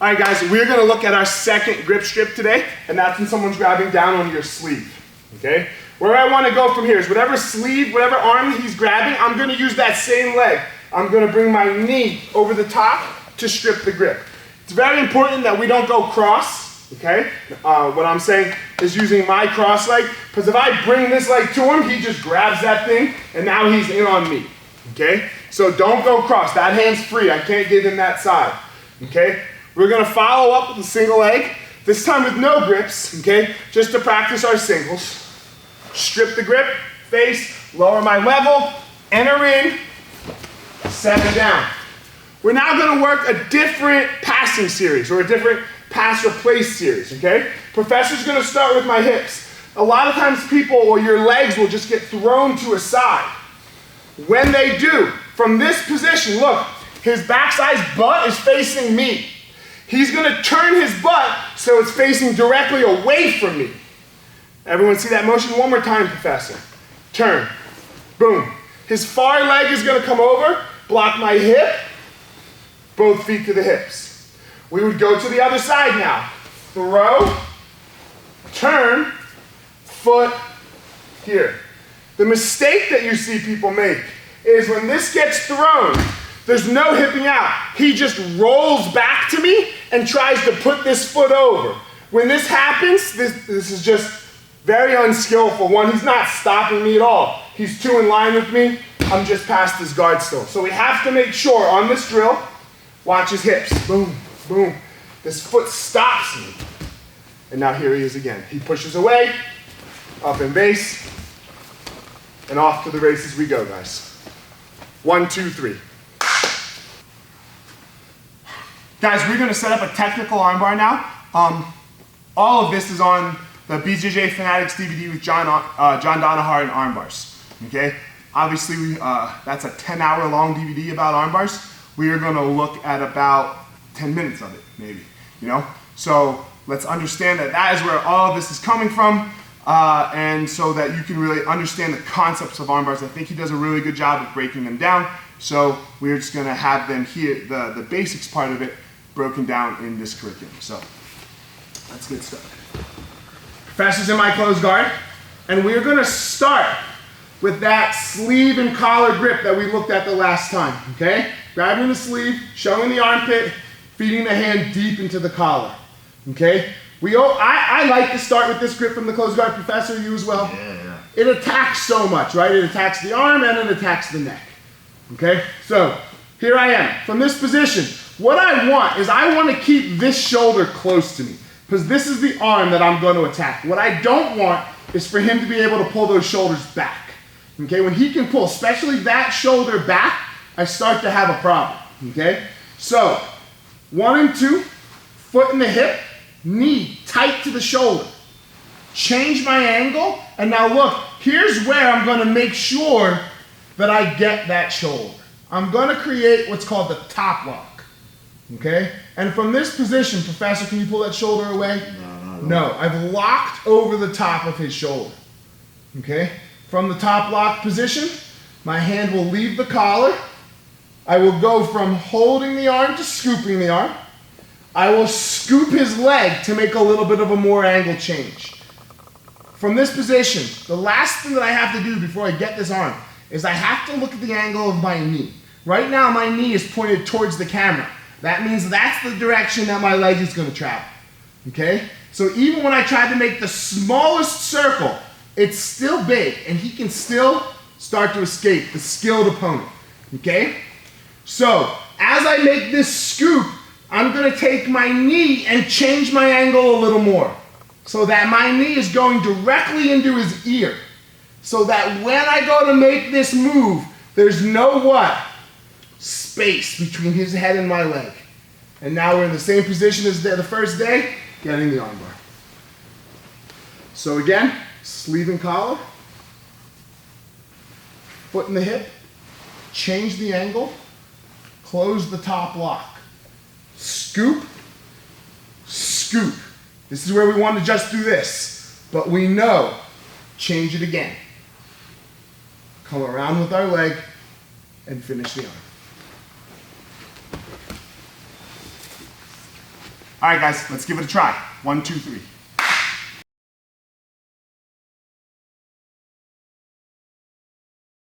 All right, guys, we're gonna look at our second grip strip today, and that's when someone's grabbing down on your sleeve, okay? Where I wanna go from here is whatever sleeve, whatever arm he's grabbing, I'm gonna use that same leg. I'm gonna bring my knee over the top to strip the grip. It's very important that we don't go cross, okay? What I'm saying is using my cross leg, because if I bring this leg to him, he just grabs that thing, and now he's in on me, okay? So don't go cross, that hand's free, I can't give him that side, okay? We're gonna follow up with a single leg, this time with no grips, okay? Just to practice our singles. Strip the grip, face, lower my level, enter in, set it down. We're now gonna work a different passing series, or a different pass replace series, okay? Professor's gonna start with my hips. A lot of times people, or your legs will just get thrown to a side. When they do, from this position, look, his backside's butt is facing me. He's gonna turn his butt so it's facing directly away from me. Everyone see that motion? One more time, Professor. Turn, boom. His far leg is gonna come over, block my hip, both feet to the hips. We would go to the other side now. Throw, turn, foot, here. The mistake that you see people make is when this gets thrown, there's no hipping out. He just rolls back to me and tries to put this foot over. When this happens, this is just very unskillful. One, he's not stopping me at all. He's too in line with me. I'm just past his guard still. So we have to make sure on this drill, watch his hips. Boom, boom. This foot stops me. And now here he is again. He pushes away, up in base, and off to the races we go, guys. 1, 2, 3. Guys, we're gonna set up a technical armbar now. All of this is on the BJJ Fanatics DVD with John Donahar and armbars, okay? Obviously, that's a 10-hour long DVD about armbars. We are gonna look at about 10 minutes of it, maybe, you know? So let's understand that that is where all of this is coming from, and so that you can really understand the concepts of armbars. I think he does a really good job of breaking them down. So we're just gonna have them here, the basics part of it, broken down in this curriculum. So let's get started. Professor's in my closed guard, and we're gonna start with that sleeve and collar grip that we looked at the last time, okay? Grabbing the sleeve, showing the armpit, feeding the hand deep into the collar, okay? I like to start with this grip from the closed guard. Professor, you as well? Yeah. It attacks so much, right? It attacks the arm and it attacks the neck, okay? So here I am, from this position. What I want is I want to keep this shoulder close to me, because this is the arm that I'm going to attack. What I don't want is for him to be able to pull those shoulders back. Okay, when he can pull, especially that shoulder back, I start to have a problem. Okay, so 1 and 2, foot in the hip, knee tight to the shoulder. Change my angle, and now look, here's where I'm going to make sure that I get that shoulder. I'm going to create what's called the top lock. Okay, and from this position, Professor, can you pull that shoulder away? No, I've locked over the top of his shoulder. Okay, from the top lock position, my hand will leave the collar. I will go from holding the arm to scooping the arm. I will scoop his leg to make a little bit of a more angle change. From this position, the last thing that I have to do before I get this arm is I have to look at the angle of my knee. Right now, my knee is pointed towards the camera. That means that's the direction that my leg is going to travel, okay? So even when I try to make the smallest circle, it's still big, and he can still start to escape, the skilled opponent, okay? So as I make this scoop, I'm going to take my knee and change my angle a little more, so that my knee is going directly into his ear, so that when I go to make this move, there's no what? Space between his head and my leg. And now we're in the same position as the first day, getting the armbar. So again, sleeve and collar, foot in the hip, change the angle, close the top lock, scoop, scoop. This is where we want to just do this, but we know, change it again. Come around with our leg and finish the arm. All right, guys, let's give it a try. 1, 2, 3.